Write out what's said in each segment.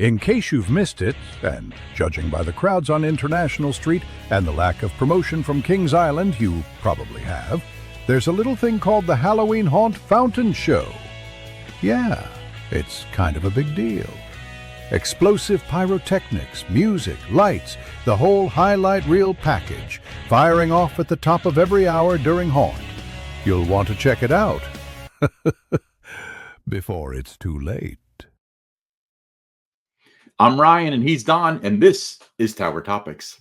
In case you've missed it, and judging by the crowds on International Street and the lack of promotion from Kings Island, you probably have, there's a little thing called the Halloween Haunt Fountain Show. Yeah, it's kind of a big deal. Explosive pyrotechnics, music, lights, the whole highlight reel package, firing off at the top of every hour during Haunt. You'll want to check it out before it's too late. I'm Ryan, and he's Don, and this is Tower Topics.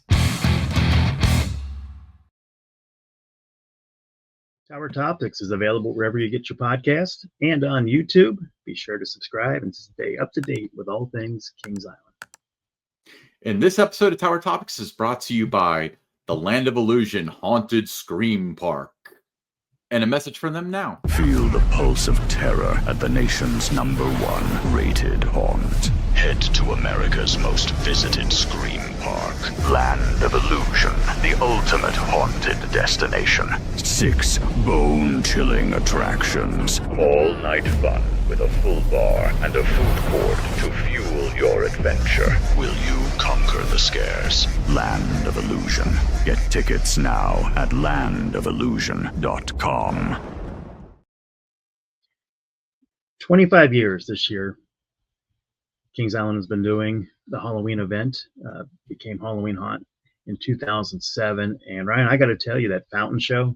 Tower Topics is available wherever you get your podcast and on YouTube. Be sure to subscribe and stay up to date with all things Kings Island. And this episode of Tower Topics is brought to you by the Land of Illusion Haunted Scream Park. And a message from them now. Feel the pulse of terror at the nation's #1 rated haunt. Head to America's most visited scream park. Land of Illusion, the ultimate haunted destination. 6 bone-chilling attractions. All-night fun with a full bar and a food court to fuel your adventure. Will you conquer the scares? Land of Illusion. Get tickets now at landofillusion.com. 25 years this year, Kings Island has been doing the Halloween event. Became Halloween Haunt in 2007. And Ryan, I got to tell you, that fountain show,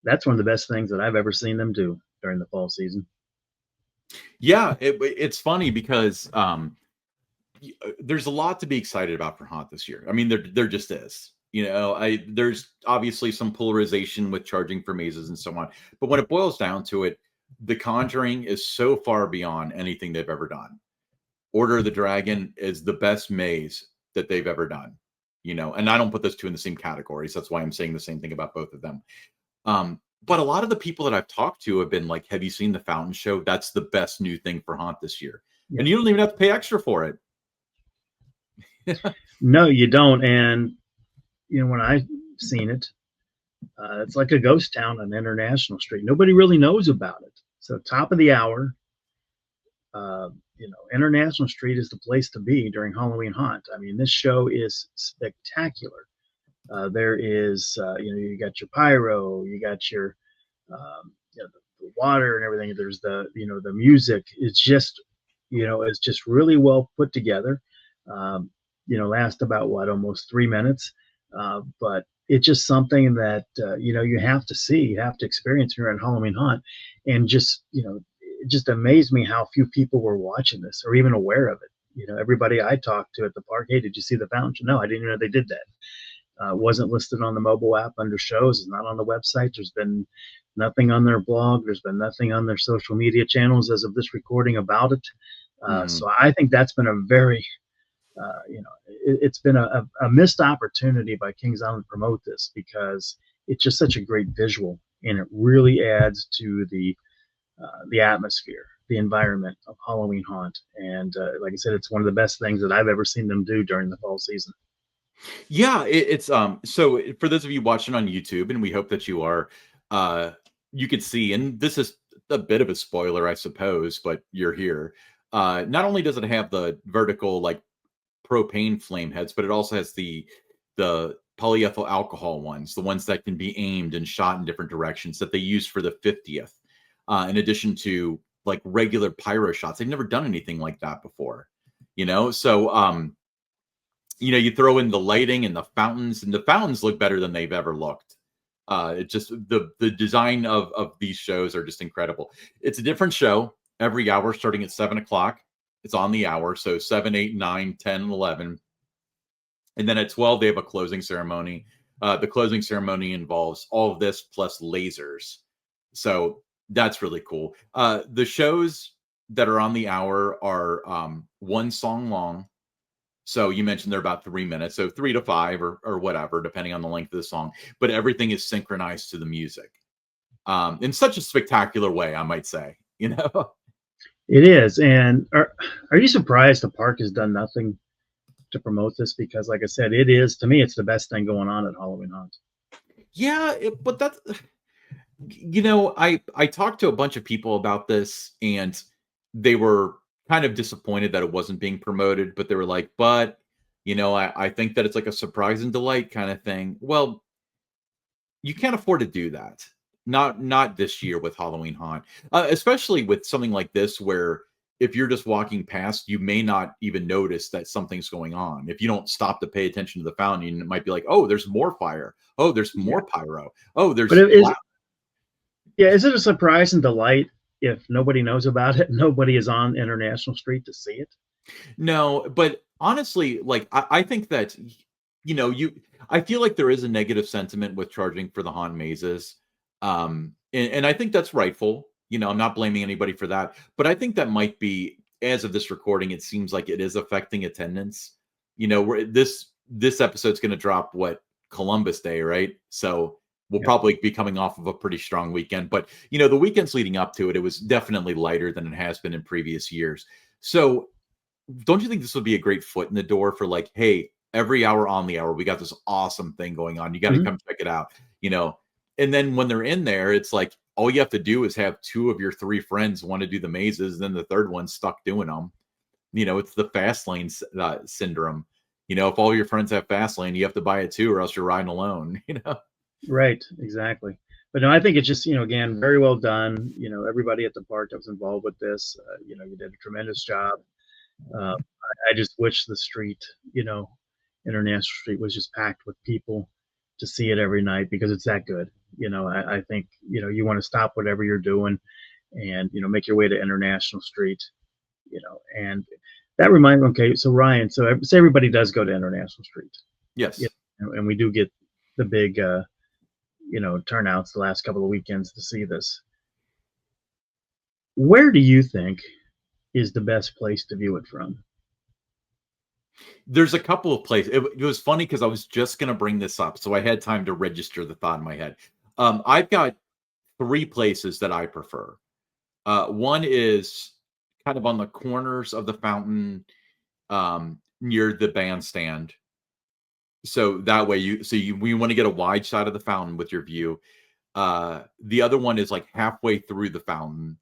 that's one of the best things that I've ever seen them do during the fall season. Yeah, it's funny because there's a lot to be excited about for Haunt this year. I mean, there just is. There's obviously some polarization with charging for mazes and so on. But when it boils down to it, the Conjuring is so far beyond anything they've ever done. Order of the Dragon is the best maze that they've ever done. And I don't put those two in the same categories. That's why I'm saying the same thing about both of them. But a lot of the people that I've talked to have been like, have you seen the fountain show? That's the best new thing for Haunt this year. Yeah. And you don't even have to pay extra for it. No, you don't. And when I've seen it, it's like a ghost town on International Street. Nobody really knows about it. So top of the hour, International Street is the place to be during Halloween Haunt. I mean, this show is spectacular. There is, you got your pyro, you got your, the water and everything. There's the music. It's just, it's just really well put together. Last about almost 3 minutes. But it's just something that, you have to see, you have to experience here at Halloween Haunt. And just, it just amazed me how few people were watching this or even aware of it. Everybody I talked to at the park, hey, did you see the fountain? No, I didn't even know they did that. Wasn't listed on the mobile app under shows. It's not on the website. There's been nothing on their blog. There's been nothing on their social media channels as of this recording about it. So I think that's been a very, it's been a missed opportunity by Kings Island to promote this, because it's just such a great visual, and it really adds to the atmosphere, the environment of Halloween Haunt. And like I said, it's one of the best things that I've ever seen them do during the fall season. Yeah, it's so for those of you watching on YouTube, and we hope that you are, you could see, and this is a bit of a spoiler, I suppose, but you're here. Not only does it have the vertical like propane flame heads, but it also has the polyethyl alcohol ones, the ones that can be aimed and shot in different directions that they use for the 50th. In addition to like regular pyro shots, they've never done anything like that before. So you throw in the lighting and the fountains look better than they've ever looked. It just the design of these shows are just incredible. It's a different show every hour, starting at 7 o'clock. It's on the hour, so 7, 8, 9, 10, 11. And then at 12, they have a closing ceremony. The closing ceremony involves all of this plus lasers. So that's really cool. The shows that are on the hour are 1 song long. So you mentioned they're about 3 minutes, so 3 to 5 or whatever, depending on the length of the song. But everything is synchronized to the music in such a spectacular way, I might say. It is. And are you surprised the park has done nothing to promote this? Because like I said, it is, to me, it's the best thing going on at Halloween Haunt. Yeah, but that's, I talked to a bunch of people about this, and they were kind of disappointed that it wasn't being promoted, but they were like, but I think that it's like a surprise and delight kind of thing. Well, you can't afford to do that. Not this year with Halloween Haunt, especially with something like this where if you're just walking past, you may not even notice that something's going on. If you don't stop to pay attention to the fountain, it might be like, oh, there's more fire. Oh, there's more pyro. Oh, there's But it is, yeah, is it a surprise and delight if nobody knows about it? Nobody is on International Street to see it. No, but honestly, like I think that I feel like there is a negative sentiment with charging for the haunt mazes. And I think that's rightful. I'm not blaming anybody for that, but I think that might be, as of this recording, it seems like it is affecting attendance. Where this episode's going to drop Columbus Day, right? So we'll probably be coming off of a pretty strong weekend, but the weekends leading up to it, it was definitely lighter than it has been in previous years. So don't you think this would be a great foot in the door for like, hey, every hour on the hour, we got this awesome thing going on. You got to come check it out, And then when they're in there, it's like, all you have to do is have 2 of your 3 friends want to do the mazes. Then the third one's stuck doing them. It's the fast lane syndrome. If all your friends have fast lane, you have to buy it too, or else you're riding alone, Right. Exactly. But no, I think it's just, again, very well done. Everybody at the park that was involved with this, you did a tremendous job. I just wish the street, International Street was just packed with people to see it every night because it's that good. I think, you want to stop whatever you're doing and, make your way to International Street, and that reminds me, okay, so Ryan, so say everybody does go to International Street. Yes. And we do get the big, turnouts the last couple of weekends to see this. Where do you think is the best place to view it from? There's a couple of places. It was funny because I was just going to bring this up, so I had time to register the thought in my head. I've got 3 places that I prefer. One is kind of on the corners of the fountain, near the bandstand. So that way we want to get a wide side of the fountain with your view. The other one is like halfway through the fountain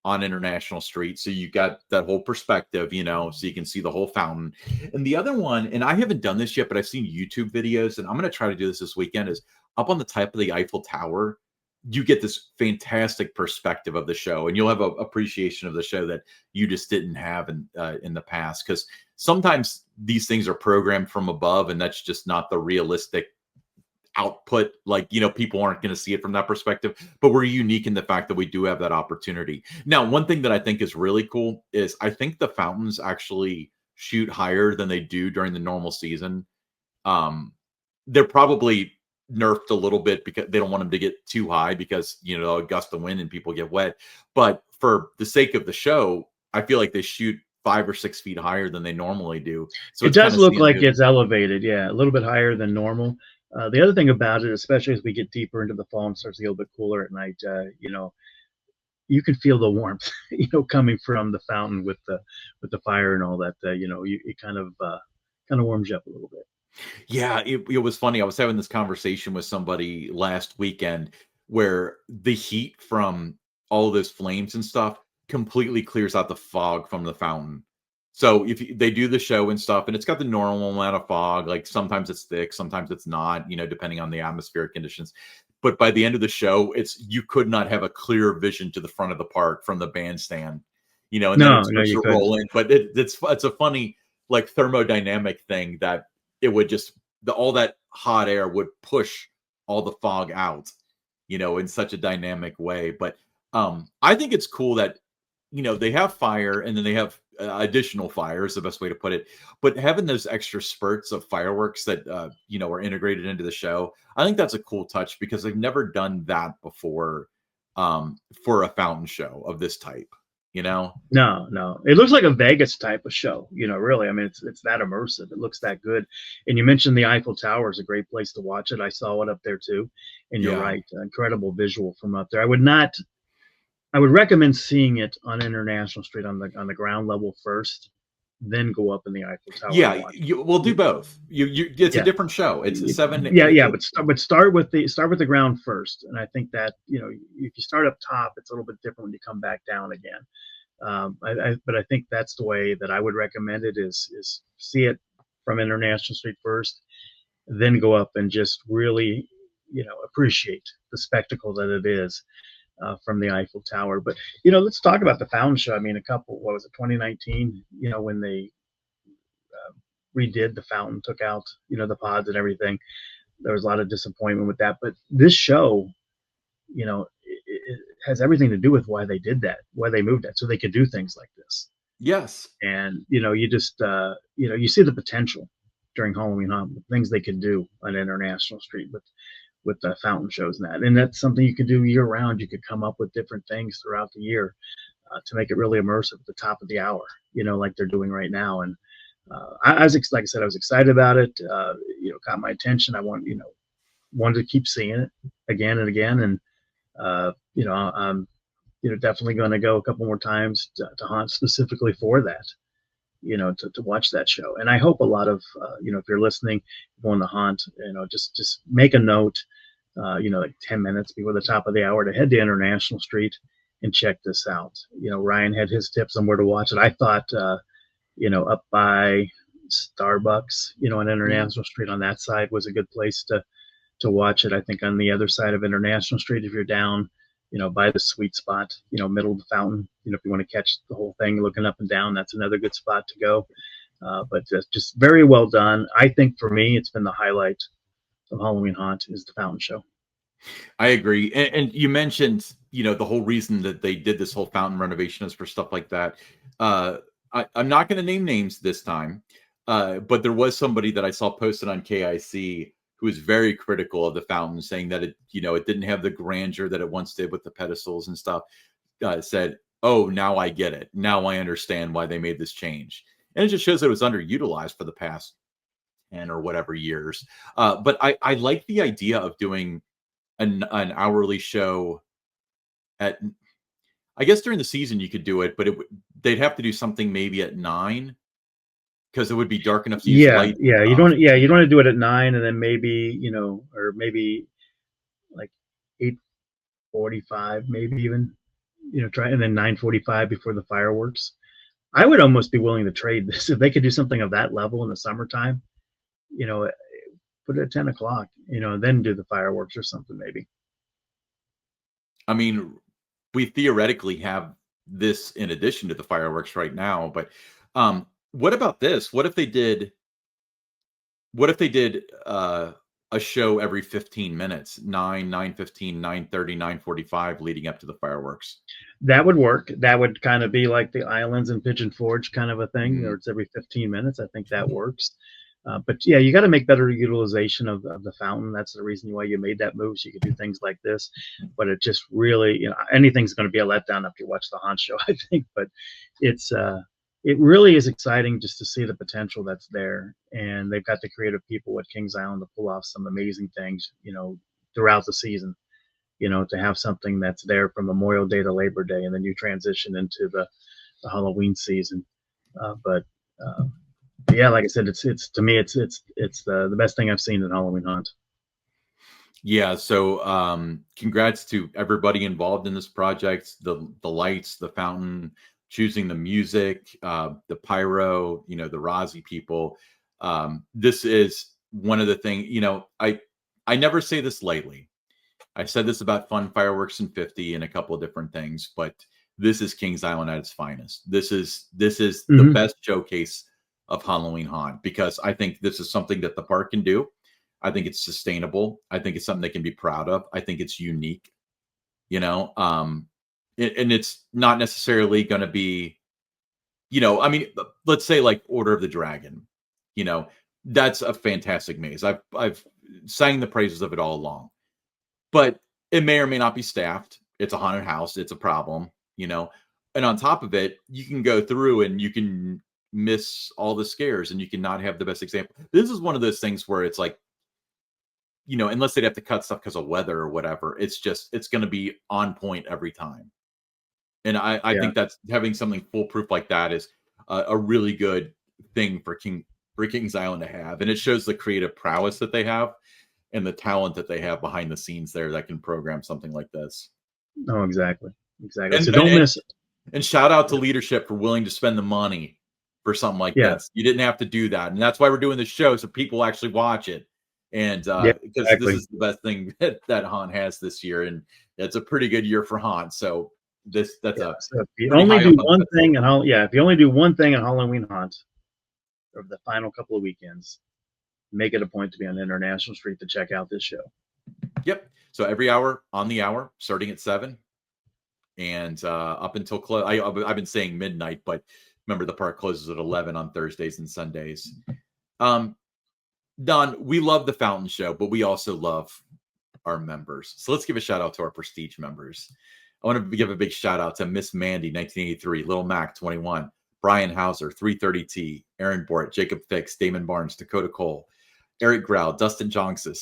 on International Street. So you got that whole perspective, so you can see the whole fountain. And the other one, and I haven't done this yet, but I've seen YouTube videos, and I'm going to try to do this weekend, is up on the top of the Eiffel Tower. You get this fantastic perspective of the show, and you'll have an appreciation of the show that you just didn't have in the past. Because sometimes these things are programmed from above, and that's just not the realistic output. Like, people aren't going to see it from that perspective, but we're unique in the fact that we do have that opportunity. Now, one thing that I think is really cool is I think the fountains actually shoot higher than they do during the normal season. They're probably nerfed a little bit because they don't want them to get too high because, a gust of wind and people get wet. But for the sake of the show, I feel like they shoot 5 or 6 feet higher than they normally do. So it does look like it's elevated. Yeah. A little bit higher than normal. The other thing about it, especially as we get deeper into the fall and starts to get a little bit cooler at night, you can feel the warmth, coming from the fountain with the fire and all that. It kind of warms you up a little bit. Yeah, it was funny. I was having this conversation with somebody last weekend where the heat from all those flames and stuff completely clears out the fog from the fountain. So if they do the show and stuff, and it's got the normal amount of fog, like sometimes it's thick, sometimes it's not, depending on the atmospheric conditions. But by the end of the show, you could not have a clear vision to the front of the park from the bandstand, and then it's to roll in. But it's a funny like thermodynamic thing that it would just all that hot air would push all the fog out, in such a dynamic way. But I think it's cool that they have fire and then they have additional fire is the best way to put it. But having those extra spurts of fireworks that are integrated into the show, I think that's a cool touch because they've never done that before for a fountain show of this type. No, it looks like a Vegas type of show. Really, I mean, it's that immersive. It looks that good. And you mentioned the Eiffel Tower is a great place to watch it. I saw it up there too, and you're right, incredible visual from up there. I would recommend seeing it on International Street on the ground level first, then go up in the Eiffel Tower. Yeah, we'll do both. It's a different show. It's a 7. Yeah, but start with the ground first. And I think that if you start up top, it's a little bit different when you come back down again. But I think that's the way that I would recommend it is see it from International Street first, then go up and just really, appreciate the spectacle that it is from the Eiffel Tower. But, let's talk about the Fountain Show. I mean, what was it, 2019, when they redid the fountain, took out, the pods and everything. There was a lot of disappointment with that. But this show, it has everything to do with why they did that, why they moved that, so they could do things like this. Yes. And, you just, you see the potential during Halloween Haunt, the things they could do on International Street with the fountain shows and that. And that's something you could do year round. You could come up with different things throughout the year to make it really immersive at the top of the hour, like they're doing right now. And I was, like I said, I was excited about it. Caught my attention. I wanted to keep seeing it again and again. And, I'm, definitely going to go a couple more times to Haunt specifically for that, to watch that show. And I hope a lot of, if you're listening, going to Haunt, just make a note, like 10 minutes before the top of the hour to head to International Street and check this out. Ryan had his tips on where to watch it. I thought, up by Starbucks, on International Street on that side was a good place to watch it. I think on the other side of International Street, if you're down, by the sweet spot, middle of the fountain, if you want to catch the whole thing looking up and down, that's another good spot to go. But just very well done. I think for me, it's been the highlight of Halloween Haunt is the fountain show. I agree. And you mentioned, the whole reason that they did this whole fountain renovation is for stuff like that. I'm not going to name names this time, but there was somebody that I saw posted on KIC who was very critical of the fountain, saying that it didn't have the grandeur that it once did with the pedestals and stuff. Said, "Oh, now I get it. Now I understand why they made this change." And it just shows that it was underutilized for the past 10 or whatever years. But I like the idea of doing an hourly show at, I guess during the season you could do it, but they'd have to do something maybe at 9 because it would be dark enough to use light. Yeah. You don't want to do it at 9 and then maybe, or maybe like 8:45, maybe even, try, and then 9:45 before the fireworks. I would almost be willing to trade this if they could do something of that level in the summertime, put it at 10 o'clock, then do the fireworks or something maybe. I mean, we theoretically have this in addition to the fireworks right now, but what about this? What if they did a show every 15 minutes, 9, 9:15, 9:30, 9:45 leading up to the fireworks? That would work. That would kind of be like the Islands and Pigeon Forge kind of a thing, or it's every 15 minutes. I think that works. But yeah, you got to make better utilization of the fountain. That's the reason why you made that move, so you could do things like this. But it just really, anything's going to be a letdown if you watch the Haunt show, I think. But it really is exciting just to see the potential that's there. And they've got the creative people at Kings Island to pull off some amazing things, throughout the season, to have something that's there from Memorial Day to Labor Day, and then you transition into the Halloween season. But yeah, like I said, it's to me, it's the best thing I've seen in Halloween Haunt. Yeah. So congrats to everybody involved in this project, the lights, the fountain, choosing the music, the pyro, the Rozzy people. This is one of the things, I never say this lightly. I said this about Fun Fireworks in 50 and a couple of different things, but this is Kings Island at its finest. This is the best showcase of Halloween Haunt, because I think this is something that the park can do. I think it's sustainable. I think it's something they can be proud of. I think it's unique, and it's not necessarily going to be, I mean, let's say like Order of the Dragon, that's a fantastic maze. I've sang the praises of it all along, but it may or may not be staffed. It's a haunted house. It's a problem, and on top of it, you can go through and you can miss all the scares and you can not have the best example. This is one of those things where it's like, unless they'd have to cut stuff because of weather or whatever, it's going to be on point every time. And I think that's, having something foolproof like that is a really good thing for Kings Island to have. And it shows the creative prowess that they have and the talent that they have behind the scenes there that can program something like this. Oh, exactly. So don't miss it. And shout out to leadership for willing to spend the money for something like Yeah. this. You didn't have to do that. And that's why we're doing this show, so people actually watch it. And Yeah, because exactly. this is the best thing that Haunt has this year. And it's a pretty good year for Haunt. So that's Yeah, a so if you pretty only high do up on one the thing if you only do one thing at Halloween Haunt over the final couple of weekends, make it a point to be on International Street to check out this show. Yep. So every hour on the hour, starting at 7 and up until close. I've been saying midnight, but remember the park closes at 11 on Thursdays and Sundays. Don, we love the Fountain Show, but we also love our members. So let's give a shout out to our Prestige members. I want to give a big shout out to Miss Mandy, 1983, Little Mac, 21, Brian Hauser, 330T, Aaron Bort, Jacob Fix, Damon Barnes, Dakota Cole, Eric Grau, Dustin Jackson,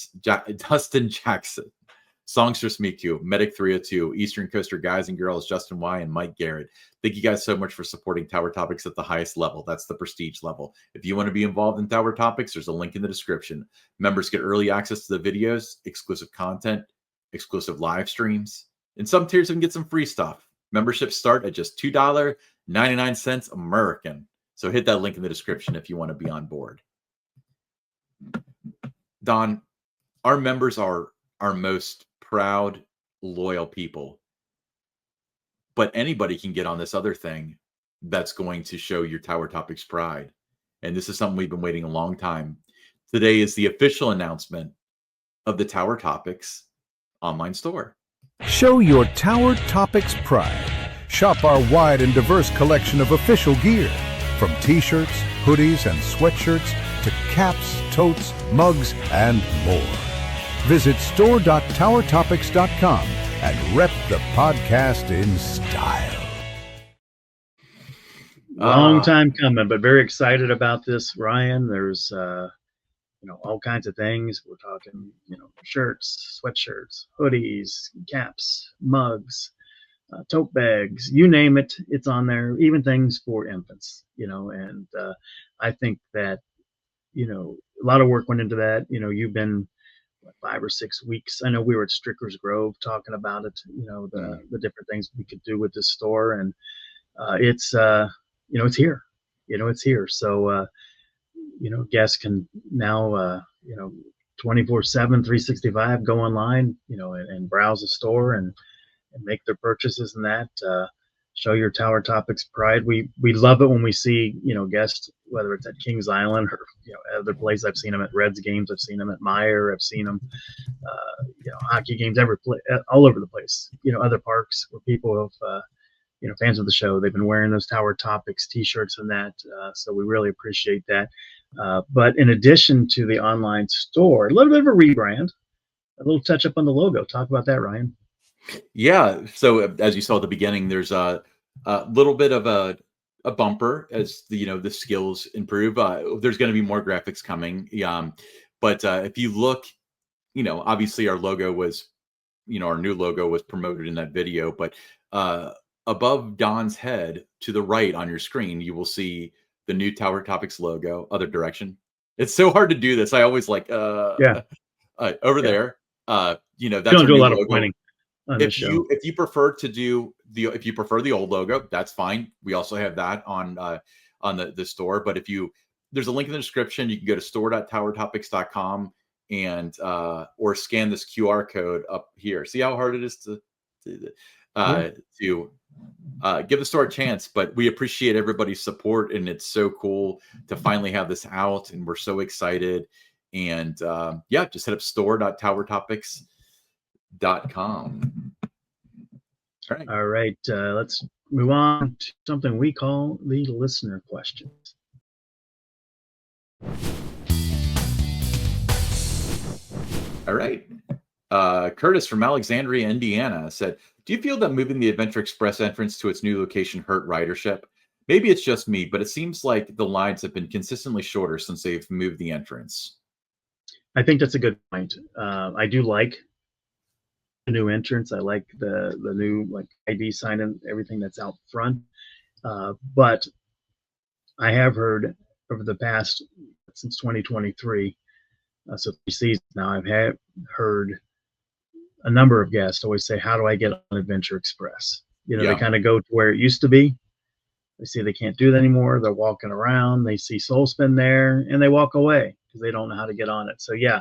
Songstress Miku, Medic 302, Eastern Coaster Guys and Girls, Justin Y, and Mike Garrett. Thank you guys so much for supporting Tower Topics at the highest level. That's the prestige level. If you want to be involved in Tower Topics, there's a link in the description. Members get early access to the videos, exclusive content, exclusive live streams. In some tiers, we can get some free stuff. Memberships start at just $2.99 American. So hit that link in the description if you want to be on board. Don, our members are our most proud, loyal people. But anybody can get on this other thing that's going to show your Tower Topics pride. And this is something we've been waiting a long time. Today is the official announcement of the Tower Topics online store. Show your Tower Topics pride. Shop our wide and diverse collection of official gear, from t-shirts, hoodies, and sweatshirts to caps, totes, mugs, and more. Visit store.towertopics.com and rep the podcast in style. Long time coming, but very excited about this, Ryan. There's all kinds of things. We're talking, shirts, sweatshirts, hoodies, caps, mugs, tote bags, you name it, it's on there. Even things for infants, and I think that a lot of work went into that. You've been 5 or 6 weeks. I know we were at Stricker's Grove talking about it, the different things we could do with this store, and it's it's here. It's here. So guests can now 24/7, 365 go online, and browse the store and make their purchases and that. Show your Tower Topics pride. We love it when we see guests, whether it's at Kings Island or other places. I've seen them at Reds games. I've seen them at Meyer. I've seen them hockey games all over the place. Other parks where people have fans of the show. They've been wearing those Tower Topics T-shirts and that. So we really appreciate that. But in addition to the online store, a little bit of a rebrand, a little touch up on the logo. Talk about that, Ryan. Yeah. So as you saw at the beginning, there's a little bit of a bumper as the skills improve. There's going to be more graphics coming. But if you look, obviously our logo was, our new logo was promoted in that video. But above Don's head to the right on your screen, you will see the new Tower Topics logo. Other direction. It's so hard to do this. I always over there. That's you don't do a lot of pointing. If you prefer the old logo, that's fine. We also have that on the store. But there's a link in the description. You can go to store.towertopics.com and or scan this QR code up here. See how hard it is to give the store a chance. But we appreciate everybody's support, and it's so cool to finally have this out, and we're so excited. And just hit up store.towertopics.com. All right. Let's move on to something we call the listener questions. All right. Curtis from Alexandria, Indiana said, do you feel that moving the Adventure Express entrance to its new location hurt ridership? Maybe it's just me, but it seems like the lines have been consistently shorter since they've moved the entrance. I think that's a good point. I do like the new entrance. I like the new ID sign and everything that's out front. But I have heard over the past, since 2023, so 3 seasons now, I've heard a number of guests always say, how do I get on Adventure Express? You know, they Yeah. kind of go to where it used to be. They see they can't do that anymore. They're walking around. They see Soul Spin there, and they walk away because they don't know how to get on it. So yeah,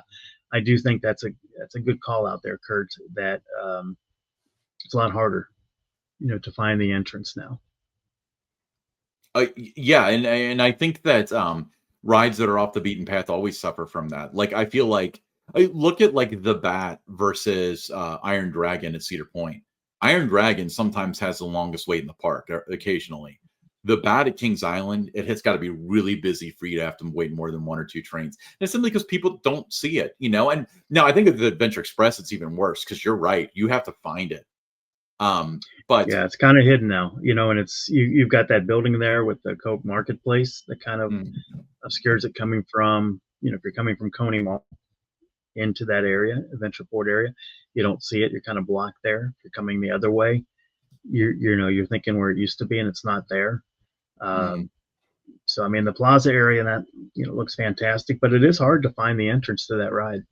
I do think that's a good call out there, Kurt. That it's a lot harder, to find the entrance now. Yeah, and I think that rides that are off the beaten path always suffer from that. Like I feel like I look at like the Bat versus Iron Dragon at Cedar Point. Iron Dragon sometimes has the longest wait in the park, occasionally. The Bat at Kings Island, it has got to be really busy for you to have to wait more than 1 or 2 trains. And it's simply because people don't see it, And now I think of the Adventure Express, it's even worse because you're right, you have to find it. But Yeah, it's kind of hidden now, and it's you've got that building there with the Coke Marketplace that kind of mm, obscures it coming from, if you're coming from Coney Mall into that area, Adventure Port area, you don't see it. You're kind of blocked there. If you're coming the other way, you're thinking where it used to be, and it's not there. mhm. Um, so I mean, the Plaza area that looks fantastic, but it is hard to find the entrance to that ride.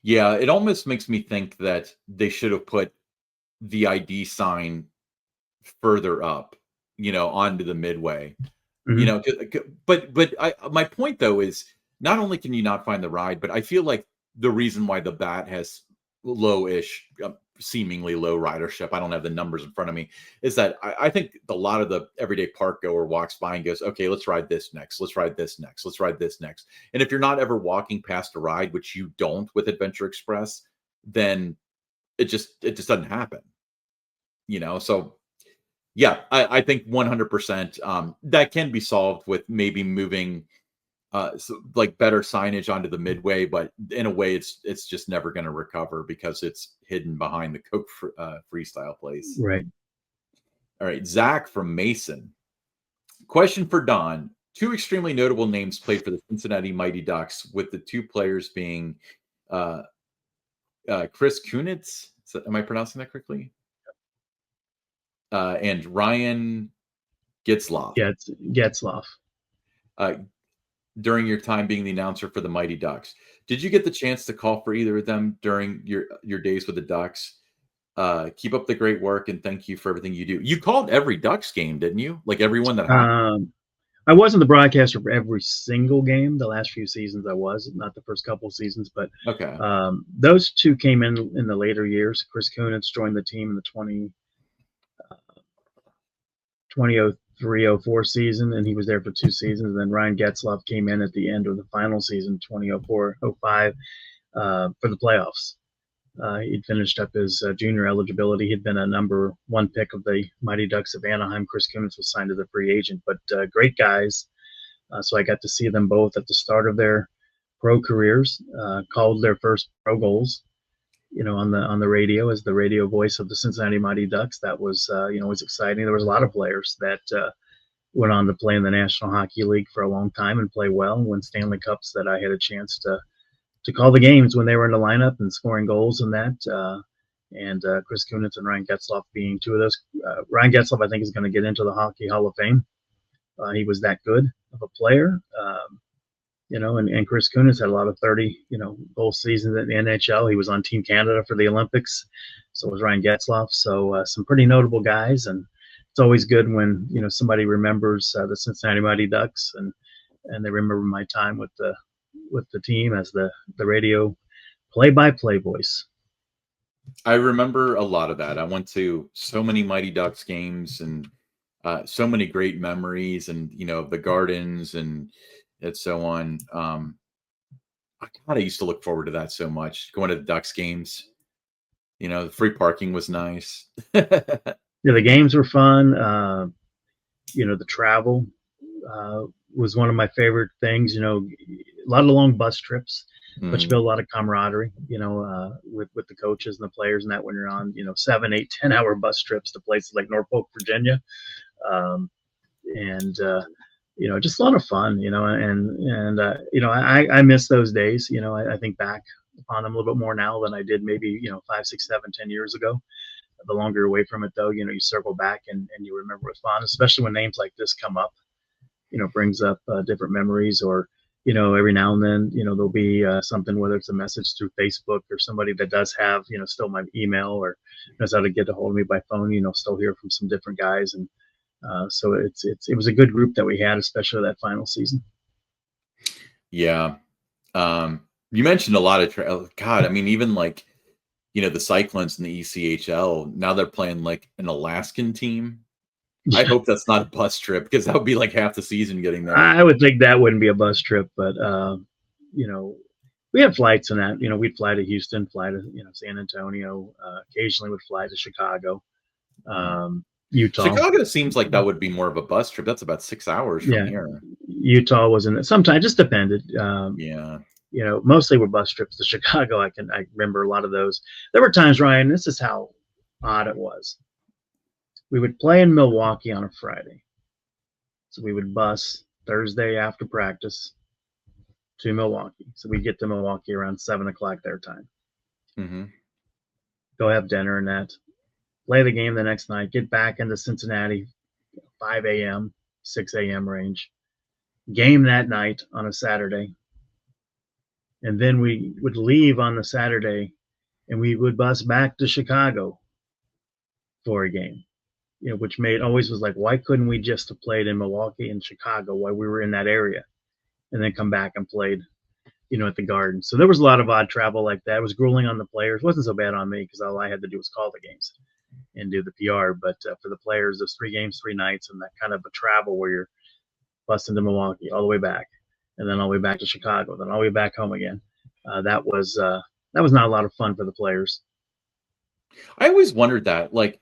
Yeah, it almost makes me think that they should have put the ID sign further up, onto the midway. Hmm. But my point though is not only can you not find the ride, but I feel like the reason why the Bat has low-ish, seemingly low ridership, I don't have the numbers in front of me, is that I think a lot of the everyday park goer walks by and goes, okay, let's ride this next, let's ride this next, let's ride this next. And if you're not ever walking past a ride, which you don't with Adventure Express, then it just doesn't happen. So yeah, I think 100% that can be solved with maybe moving like better signage onto the midway, but in a way it's just never going to recover because it's hidden behind the Coke freestyle place. Right. All right, Zach from Mason. Question for Don. 2 extremely notable names played for the Cincinnati Mighty Ducks, with the 2 players being uh, Chris Kunitz. Am I pronouncing that correctly? And Ryan Getzloff. Yeah, it's Getzloff. Uh, during your time being the announcer for the Mighty Ducks, did you get the chance to call for either of them during your days with the Ducks? Keep up the great work and thank you for everything you do. You called every Ducks game, didn't you? Like everyone that happened? I wasn't the broadcaster for every single game. The last few seasons I was, not the first couple of seasons, but Okay. those 2 came in the later years. Chris Kunitz joined the team in the 2003-04 season, and he was there for 2 seasons. And then Ryan Getzloff came in at the end of the final season, 2004-05, for the playoffs. He'd finished up his junior eligibility. He'd been a number 1 pick of the Mighty Ducks of Anaheim. Chris Kunitz was signed as a free agent, but great guys. So I got to see them both at the start of their pro careers. Called their first pro goals, on the radio as the radio voice of the Cincinnati Mighty Ducks. That was was exciting. There was a lot of players that went on to play in the National Hockey League for a long time and play well and win Stanley Cups that I had a chance to call the games when they were in the lineup and scoring goals and that. And Chris Kunitz and Ryan Getzloff being 2 of those. Ryan Getzloff, I think, is going to get into the Hockey Hall of Fame. He was that good of a player. And Chris Kunitz had a lot of 30, goal seasons in the NHL. He was on Team Canada for the Olympics. So was Ryan Getzloff. So some pretty notable guys. And it's always good when, somebody remembers the Cincinnati Mighty Ducks and they remember my time with the team as the radio play-by-play voice. I remember a lot of that. I went to so many Mighty Ducks games and so many great memories and, the gardens and so on. I used to look forward to that so much, going to the Ducks games. The free parking was nice. Yeah, the games were fun. The travel was one of my favorite things. A lot of long bus trips, but you build a lot of camaraderie, with the coaches and the players and that when you're on, 7, 8, 10-hour bus trips to places like Norfolk, Virginia. Just a lot of fun, I miss those days. I think back upon them a little bit more now than I did maybe, 5, 6, 7, 10 years ago. The longer you're away from it, though, you circle back and you remember it's fun, especially when names like this come up. Brings up different memories or, every now and then, there'll be something, whether it's a message through Facebook or somebody that does have, still my email or knows how to get a hold of me by phone, still hear from some different guys. And so it was a good group that we had, especially that final season. Yeah. You mentioned a lot of God. I mean, even like, the Cyclones in the ECHL, now they're playing like an Alaskan team. Yeah. I hope that's not a bus trip, because that would be like half the season getting there. I would think that wouldn't be a bus trip, but we had flights in that. We'd fly to Houston, fly to San Antonio. Occasionally, would fly to Chicago, Utah. Chicago seems like that would be more of a bus trip. That's about 6 hours from here. Utah was in it. Sometimes it just depended. Yeah. Mostly were bus trips to Chicago. I remember a lot of those. There were times, Ryan, this is how odd it was. We would play in Milwaukee on a Friday. So we would bus Thursday after practice to Milwaukee. So we'd get to Milwaukee around 7 o'clock their time. Mm-hmm. Go have dinner and that. Play the game the next night. Get back into Cincinnati, 5 a.m., 6 a.m. range. Game that night on a Saturday. And then we would leave on the Saturday and we would bus back to Chicago for a game. Which always was like, why couldn't we just have played in Milwaukee and Chicago while we were in that area, and then come back and played, at the Garden? So there was a lot of odd travel like that. It was grueling on the players. It wasn't so bad on me because all I had to do was call the games and do the PR. But for the players, those 3 games, 3 nights, and that kind of a travel where you're busting to Milwaukee all the way back, and then all the way back to Chicago, then all the way back home again. That was not a lot of fun for the players. I always wondered that, like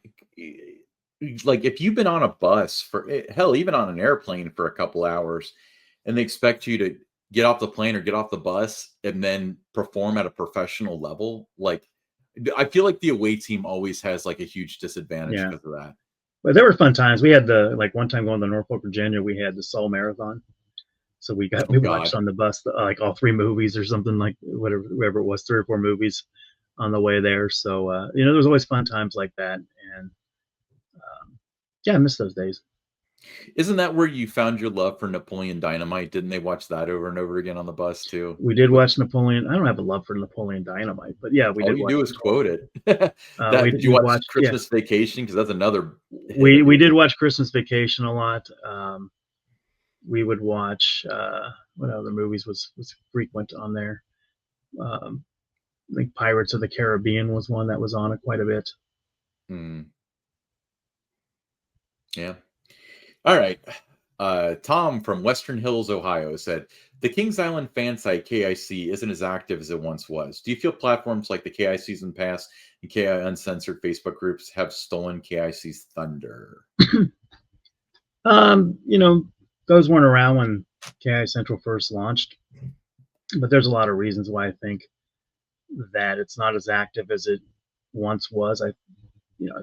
if you've been on a bus for hell, even on an airplane for a couple hours, and they expect you to get off the plane or get off the bus and then perform at a professional level, like I feel like the away team always has like a huge disadvantage because of that. But there were fun times. We had one time going to Norfolk, Virginia, we had the Seoul Marathon. So we watched on the bus like all 3 movies or something, like whatever it was, 3 or 4 movies on the way there. So there's always fun times like that, and I miss those days. Isn't that where you found your love for Napoleon Dynamite? Didn't they watch that over and over again on the bus too? We did watch Napoleon. I don't have a love for Napoleon Dynamite, but yeah, we did. All you do is quote it. Did you watch Christmas Vacation? Because that's another. We did watch Christmas Vacation a lot. We would watch what other movies was frequent on there. I think Pirates of the Caribbean was one that was on it quite a bit. Yeah. All right. Tom from Western Hills, Ohio said, the Kings Island fan site KIC isn't as active as it once was. Do you feel platforms like the KI Season Pass and KI Uncensored Facebook groups have stolen KIC's thunder? Those weren't around when KI Central first launched, but there's a lot of reasons why I think that it's not as active as it once was. I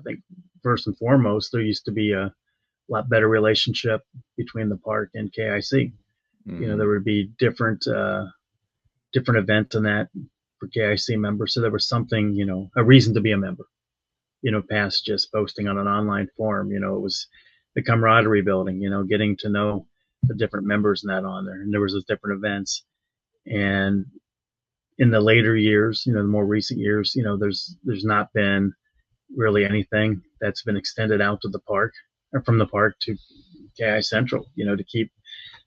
think first and foremost, there used to be a lot better relationship between the park and KIC. There would be different events in that for KIC members. So there was something, a reason to be a member, past just posting on an online forum. It was the camaraderie building, getting to know the different members and that on there. And there was those different events. And in the later years, the more recent years, there's not been really anything that's been extended out to the park, or from the park to KI Central, to keep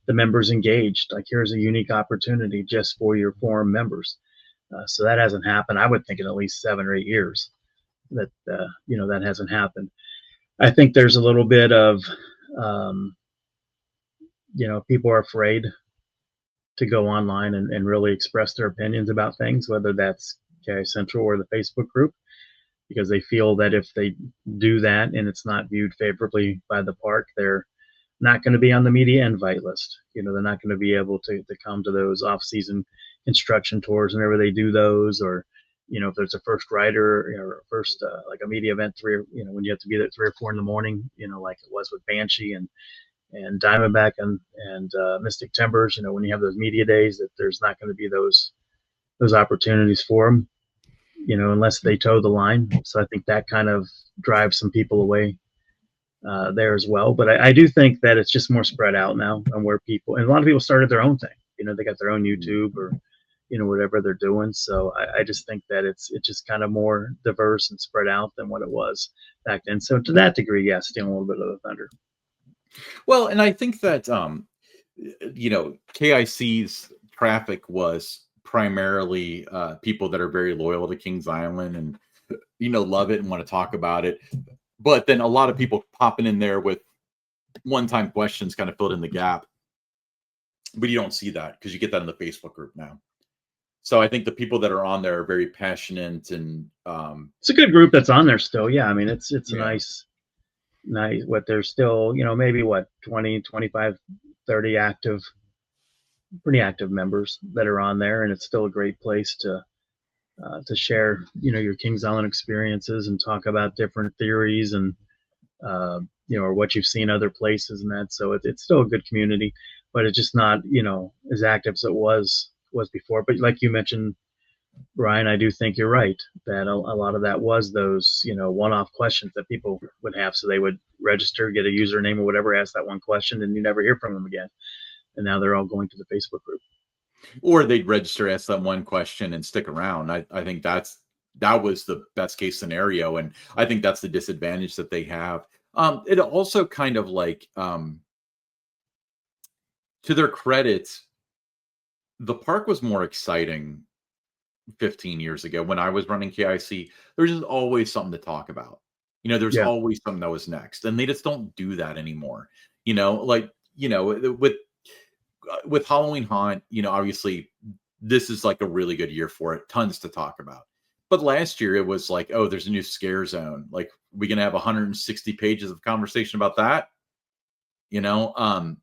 the members engaged. Like, here's a unique opportunity just for your forum members. So that hasn't happened. I would think in at least 7 or 8 years that that hasn't happened. I think there's a little bit of people are afraid to go online and really express their opinions about things, whether that's KI Central or the Facebook group, because they feel that if they do that and it's not viewed favorably by the park, they're not going to be on the media invite list. They're not going to be able to come to those off-season construction tours whenever they do those, or if there's a first rider or a first like a media event when you have to be there at 3 or 4 in the morning, like it was with Banshee and Diamondback and Mystic Timbers, when you have those media days, that there's not going to be those opportunities for them, unless they toe the line. So I think that kind of drives some people away there as well. But I do think that it's just more spread out now, and where people, and a lot of people started their own thing. They got their own YouTube or whatever they're doing. So I just think that it's just kind of more diverse and spread out than what it was back then. So to that degree, yeah, stealing a little bit of the thunder. Well, and I think that KIC's traffic was primarily people that are very loyal to Kings Island and love it and want to talk about it. But then a lot of people popping in there with one-time questions kind of filled in the gap. But you don't see that because you get that in the Facebook group now. So I think the people that are on there are very passionate, and it's a good group that's on there still. Yeah, I mean it's a nice. What there's still maybe 20, 25, 30 pretty active members that are on there, and it's still a great place to share your Kings Island experiences and talk about different theories and or what you've seen other places and that. So it's still a good community, but it's just not as active as it was before. But like you mentioned, Brian, I do think you're right that a lot of that was those one-off questions that people would have. So they would register, get a username or whatever, ask that one question, and you never hear from them again. And now they're all going to the Facebook group. Or they'd register, ask that one question, and stick around. I think that was the best case scenario, and I think that's the disadvantage that they have. It also kind of like, to their credit, the park was more exciting 15 years ago when I was running KIC. There's just always something to talk about. There's always something that was next, and they just don't do that anymore. With Halloween Haunt, obviously this is like a really good year for it. Tons to talk about. But last year it was like, oh, there's a new scare zone. Like, we're going to have 160 pages of conversation about that. You had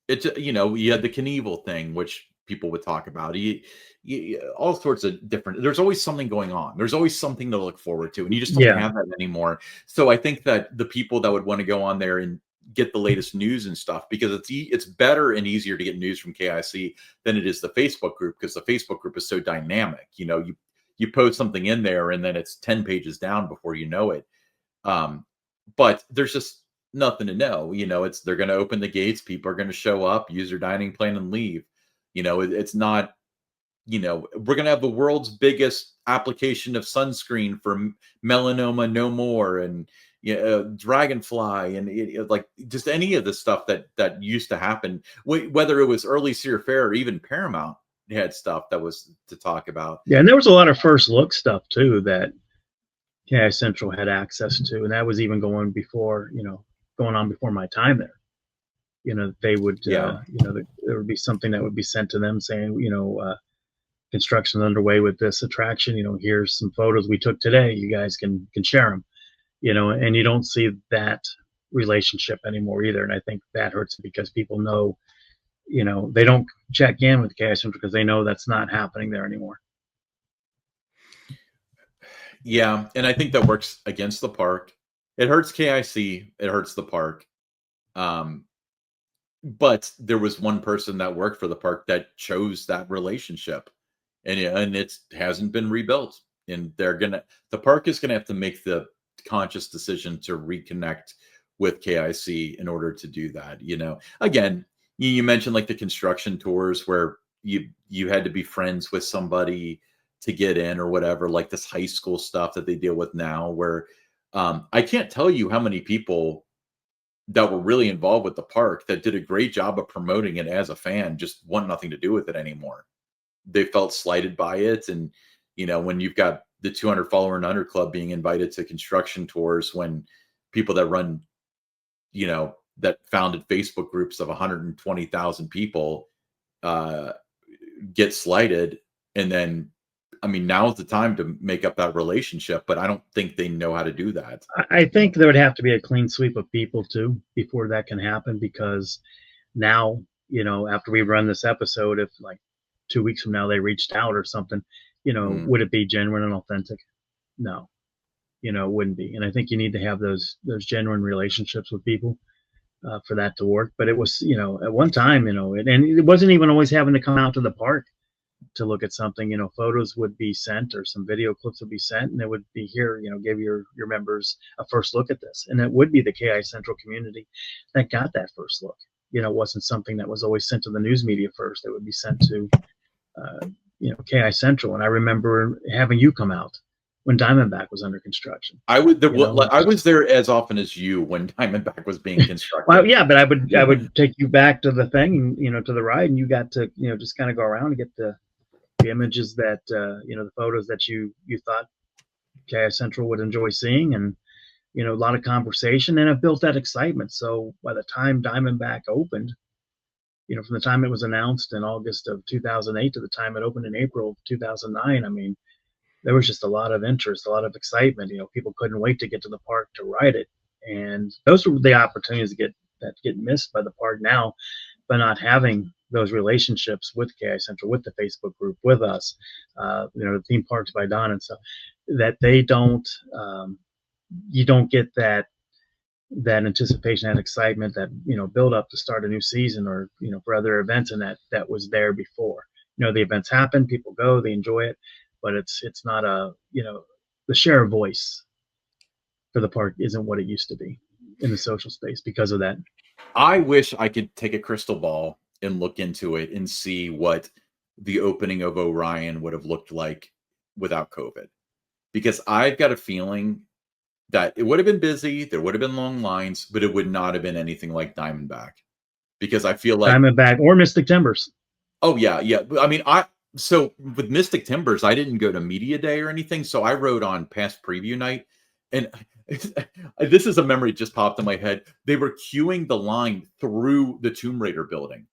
the Knievel thing, which people would talk about. All sorts of different, there's always something going on. There's always something to look forward to. And you just don't have that anymore. So I think that the people that would want to go on there and get the latest news and stuff, because it's better and easier to get news from KIC than it is the Facebook group, because the Facebook group is so dynamic. You post something in there and then it's 10 pages down before you know it. But there's just nothing to know. They're going to open the gates, people are going to show up, use their dining plan, and leave. It's not, we're going to have the world's biggest application of sunscreen for melanoma no more, and dragonfly, and like just any of the stuff that used to happen, whether it was early Cedar Fair or even Paramount had stuff that was to talk about. Yeah, and there was a lot of first look stuff too that KI Central had access to, and that was even going on before my time there. They would there would be something that would be sent to them saying construction underway with this attraction. Here's some photos we took today, you guys can share them. And you don't see that relationship anymore either. And I think that hurts because people know, they don't check in with KI Central because they know that's not happening there anymore. Yeah, and I think that works against the park. It hurts KIC, it hurts the park. But there was one person that worked for the park that chose that relationship, and it hasn't been rebuilt. And the park is gonna have to make the conscious decision to reconnect with KIC in order to do that. Again, you mentioned like the construction tours where you had to be friends with somebody to get in or whatever, like this high school stuff that they deal with now, where I can't tell you how many people that were really involved with the park that did a great job of promoting it as a fan just want nothing to do with it anymore. They felt slighted by it. And when you've got the 200 follower and under club being invited to construction tours, when people that run, that founded Facebook groups of 120,000 people get slighted. And then, now's the time to make up that relationship, but I don't think they know how to do that. I think there would have to be a clean sweep of people too, before that can happen, because now, after we run this episode, if like 2 weeks from now they reached out or something, would it be genuine and authentic? No, it wouldn't be. And I think you need to have those genuine relationships with people for that to work. But it was, at one time, and it wasn't even always having to come out to the park to look at something. Photos would be sent or some video clips would be sent, and it would be here, give your members a first look at this. And it would be the KI Central community that got that first look. it wasn't something that was always sent to the news media first. It would be sent to, KI Central. And I remember having you come out when Diamondback was under construction. I would I Just, was there as often as you when Diamondback was being constructed. well, yeah, but I would take you back to the thing, to the ride, and you got to, just kind of go around and get the images that, the photos that you thought KI Central would enjoy seeing, and a lot of conversation, and it built that excitement. So by the time Diamondback opened, from the time it was announced in August of 2008 to the time it opened in April of 2009, I mean, there was just a lot of interest, a lot of excitement. People couldn't wait to get to the park to ride it, and those were the opportunities that get missed by the park now, by not having those relationships with KI Central, with the Facebook group, with us, the theme parks by Don and stuff, that they don't, you don't get that anticipation, that excitement, that build up to start a new season, or for other events, and that was there before. The events happen, people go, they enjoy it, but it's not the share of voice for the park isn't what it used to be in the social space because of that. I wish I could take a crystal ball and look into it and see what the opening of Orion would have looked like without COVID, because I've got a feeling that it would have been busy, there would have been long lines, but it would not have been anything like Diamondback, because I feel like Diamondback or Mystic Timbers. Oh yeah. I mean, so with Mystic Timbers, I didn't go to media day or anything, so I rode on past preview night, and this is a memory just popped in my head. They were queuing the line through the Tomb Raider building,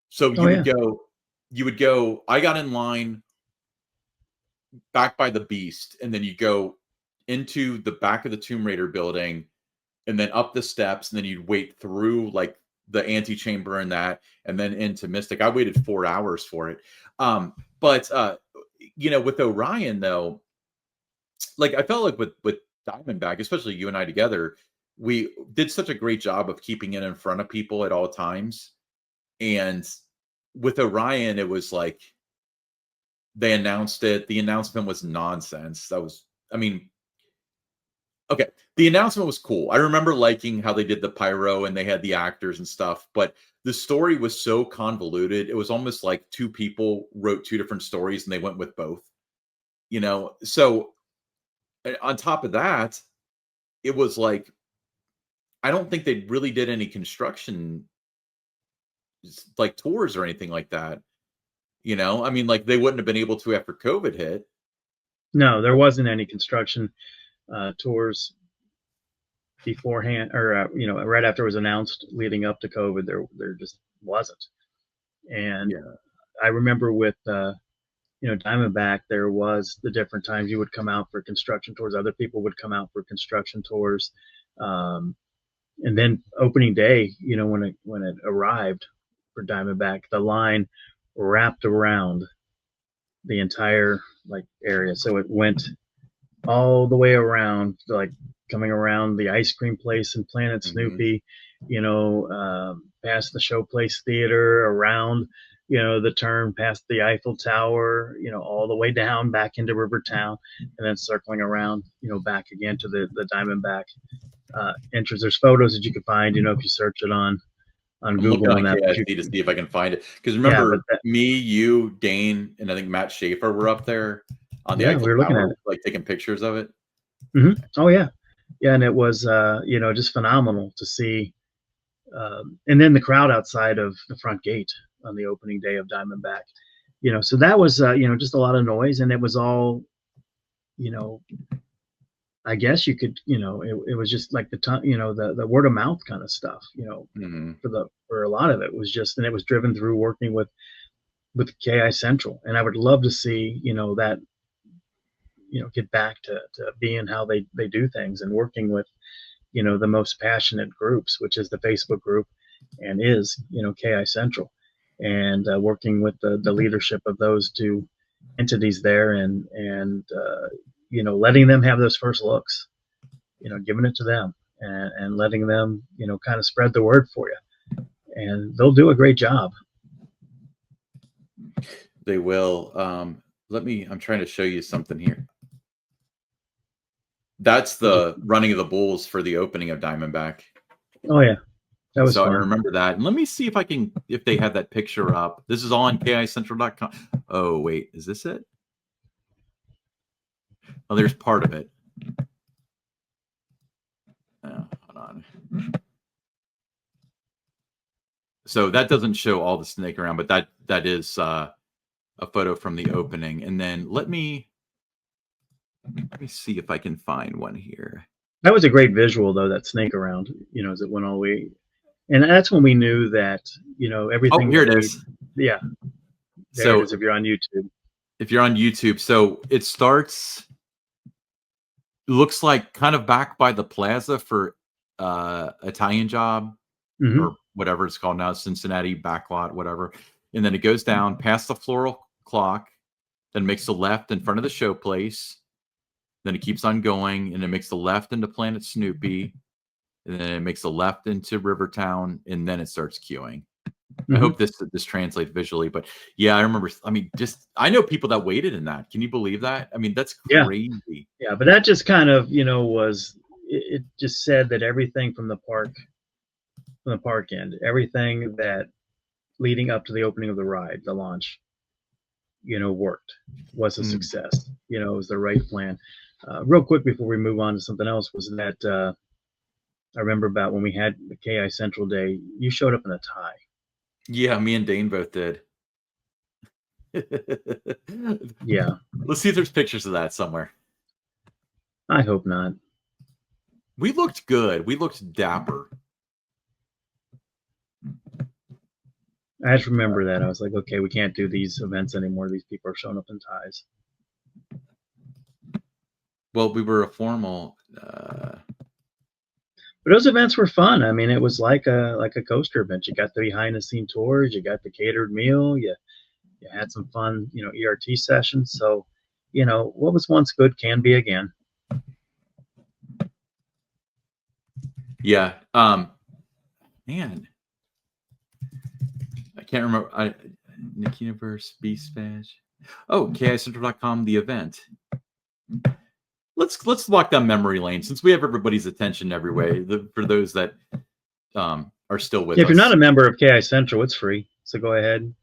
so you would go. I got in line back by the Beast, and then you go into the back of the Tomb Raider building, and then up the steps, and then you'd wait through like the antechamber and that, and then into Mystic. I waited 4 hours for it. But with Orion though, like I felt like with Diamondback, especially you and I together, we did such a great job of keeping it in front of people at all times. And with Orion, it was like they announced it. The announcement was nonsense. Okay, the announcement was cool. I remember liking how they did the pyro and they had the actors and stuff, but the story was so convoluted. It was almost like two people wrote two different stories and they went with both. So on top of that, it was like, I don't think they really did any construction, like tours or anything like that. I mean, like they wouldn't have been able to after COVID hit. No, there wasn't any construction tours beforehand, or right after it was announced, leading up to COVID. There just wasn't. And yeah. I remember with Diamondback, there was the different times you would come out for construction tours, other people would come out for construction tours, and then opening day, when it arrived for Diamondback, the line wrapped around the entire area, so it went all the way around, like coming around the ice cream place in Planet Snoopy, past the Showplace Theater, around, the turn, past the Eiffel Tower, all the way down back into Rivertown, and then circling around, back again to the Diamondback entrance. There's photos that you can find, if you search it on Google. I'm looking on KSD to see if I can find it. Because remember, me, you, Dane, and I think Matt Schaefer were up there on the Eiffel we were looking Tower, at it, like taking pictures of it. Oh yeah, and it was just phenomenal to see. And then the crowd outside of the front gate on the opening day of Diamondback, so that was just a lot of noise, and it was all, I guess you could, it was just like the word of mouth kind of stuff, for a lot of it was just, and it was driven through working with KI Central, and I would love to see that get back to being how they do things, and working with the most passionate groups, which is the Facebook group and is KI Central, and working with the leadership of those two entities there, and letting them have those first looks, giving it to them, and letting them kind of spread the word for you, and they'll do a great job. They will. I'm trying to show you something here. That's the running of the bulls for the opening of Diamondback. Oh yeah. That was So I fun. remember that. And let me see if they have that picture up. This is all on KICentral.com. Oh, wait, is this it? Oh, there's part of it. Oh, hold on. So that doesn't show all the snake around, but that is a photo from the opening. And then let me see if I can find one here. That was a great visual, though, that snake around, as it went all the way. And that's when we knew that, everything. Oh, here it is. Yeah. There So it is if you're on YouTube. If you're on YouTube, so it starts, looks like kind of back by the plaza for Italian Job Mhm. or whatever it's called now, Cincinnati Backlot, whatever. And then it goes down past the floral clock, then makes the left in front of the showplace. Then it keeps on going, and it makes the left into Planet Snoopy, and then it makes the left into Rivertown, and then it starts queuing. I hope this translates visually, but yeah, I remember. I mean, I know people that waited in that. Can you believe that? I mean, that's Yeah. crazy. Yeah, but that just kind of, was it just said that everything from the park end, everything that leading up to the opening of the ride, the launch, worked, was a success. It was the right plan. Real quick before we move on to something else, was that I remember about when we had the KI Central Day, you showed up in a tie. Yeah, me and Dane both did. Yeah. Let's see if there's pictures of that somewhere. I hope not. We looked good. We looked dapper. I just remember that. I was like, okay, we can't do these events anymore. These people are showing up in ties. Well, we were a formal. But those events were fun. I mean, it was like a coaster event. You got the behind the scene tours, you got the catered meal, you had some fun, ERT sessions. So, what was once good can be again. Yeah. Man, I can't remember. Nick Universe, Beast Badge. Oh, KICentral.com, the event. Let's walk down memory lane since we have everybody's attention every way. For those that are still with us. If you're not a member of KI Central, it's free. So go ahead,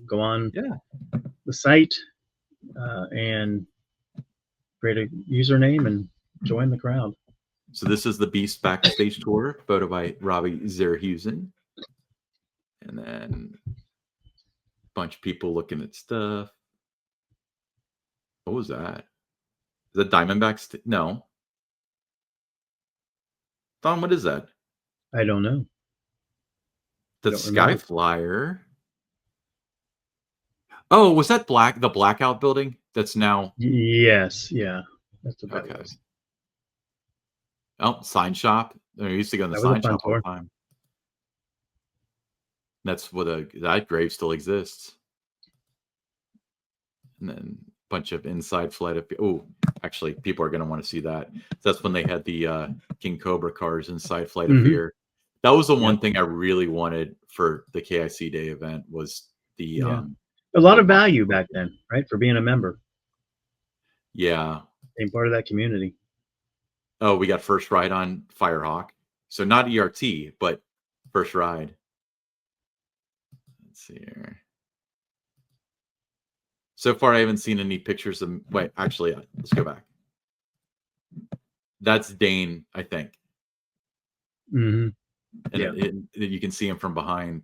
go on the site and create a username and join the crowd. So this is the Beast backstage tour, photo by Robbie Zerhusen. And then a bunch of people looking at stuff. What was that? Is that Diamondbacks? No. Don, what is that? I don't know. The Sky Flyer. Oh, was that the Blackout building? That's now. Yes, yeah. That's about okay. it. Oh, sign shop. I used to go in the sign shop all the time. That's that grave still exists. And then a bunch of inside flight of. Oh, actually, people are going to want to see that. That's when they had the King Cobra cars inside Flight of Fear. That was the one thing I really wanted for the KIC Day event was the. A lot of value back then, right? For being a member. Yeah. Being part of that community. Oh, we got first ride on Firehawk. So not ERT, but first ride. Let's see here. So far, I haven't seen any pictures of. Wait, actually, let's go back. That's Dane, I think. Mm-hmm. And you can see him from behind.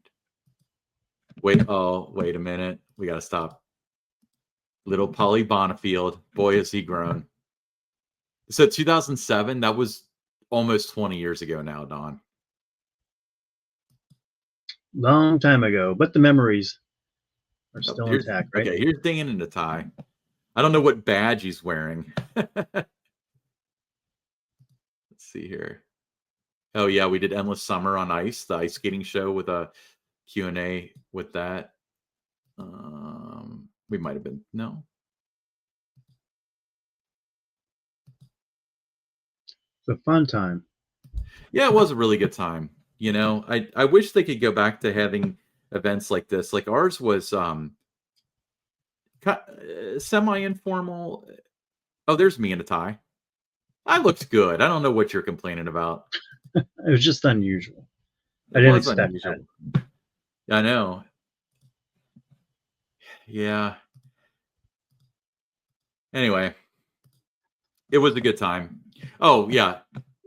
Wait a minute. We got to stop. Little Polly Bonifield. Boy, has he grown. So 2007, that was almost 20 years ago now, Don. Long time ago, but the memories are still intact, right? Okay, here's Dane in the tie. I don't know what badge he's wearing. Let's see here. Oh, yeah, we did Endless Summer on Ice, the ice skating show with a Q&A with that. We might have been. No. It's a fun time. Yeah, it was a really good time. I wish they could go back to having events like this. Like ours was semi-informal. Oh, there's me in a tie. I looked good. I don't know what you're complaining about. It was just unusual. I It didn't was expect unusual. that. I know. Yeah. Anyway, it was a good time. Oh yeah.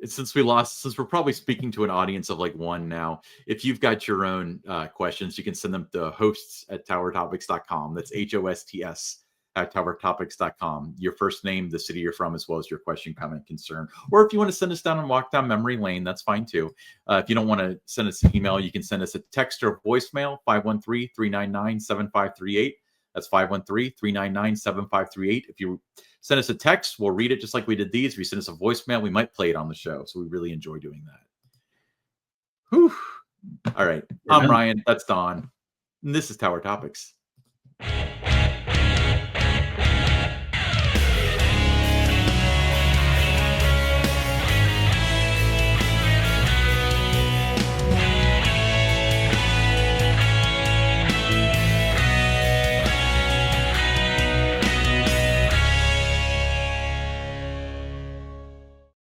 Since we're probably speaking to an audience of like one now, if you've got your own questions, you can send them to hosts@towertopics.com. That's HOSTS at towertopics.com. Your first name, the city you're from, as well as your question, comment, concern. Or if you want to send us down and walk down memory lane, that's fine too. If you don't want to send us an email, you can send us a text or voicemail, 513-399-7538. That's 513-399-7538. If you send us a text, we'll read it just like we did these. If you send us a voicemail, we might play it on the show. So we really enjoy doing that. Whew. All right. I'm Ryan. That's Don. And this is Tower Topics.